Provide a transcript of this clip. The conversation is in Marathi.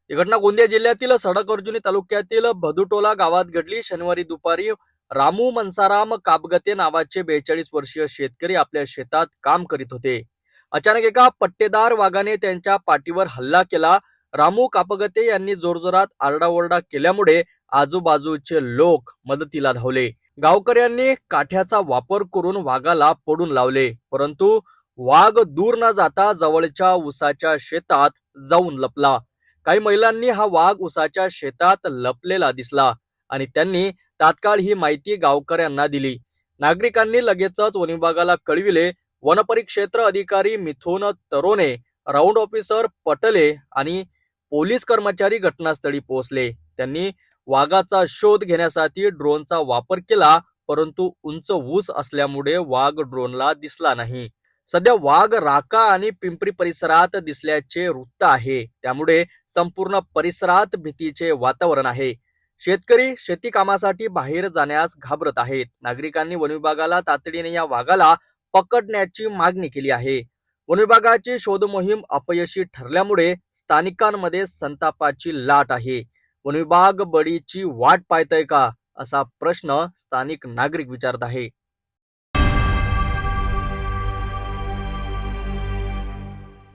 ही घटना गोंदिया जिल्ह्यातील सडक अर्जुनी तालुक्यातील भदुटोला गावात घडली। शनिवारी दुपारी रामू मनसाराम कापगते नावाचे 42 वर्षीय शेतकरी आपल्या शेतात काम करीत होते। अचानक एका पट्टेदार वाघाने त्यांच्या पाठीवर हल्ला केला। रामू कापगते यांनी जोरजोरात आरडाओरडा केल्यामुळे आजूबाजूचे लोक मदतीला धावले। गावकऱ्यांनी काठ्याचा वापर करून वाघाला पळून लावले, परंतु वाघ दूर न जाता जवळच्या उसाच्या शेतात जाऊन लपला। काही महिलांनी हा वाघ उसाच्या शेतात लपलेला दिसला आणि त्यांनी तात्काळ ही माहिती गावकऱ्यांना दिली। नागरिकांनी लगेचच वनविभागाला कळविले। वनपरिक्षेत्र अधिकारी मिथुन तरोने, राऊंड ऑफिसर पटले आणि पोलीस कर्मचारी घटनास्थळी पोहोचले। त्यांनी वाघाचा शोध घेण्यासाठी ड्रोनचा वापर केला, परंतु उंच ऊस असल्यामुळे वाघ ड्रोनला दिसला नाही। सध्या वाघ राका आणि पिंपरी परिसरात दिसल्याचे वृत्त आहे, त्यामुळे संपूर्ण परिसरात भीतीचे वातावरण आहे। शेतकरी शेती कामासाठी बाहेर जाण्यास घाबरत आहेत। नागरिकांनी वनविभागाला तातडीने या वाघाला पकडण्याची मागणी केली आहे। वनविभागाची शोध मोहीम अपयशी ठरल्यामुळे स्थानिकांमध्ये संतापाची लाट आहे। वनविभाग बळीची वाट पाहतोय का, असा प्रश्न स्थानिक नागरिक विचारत आहे।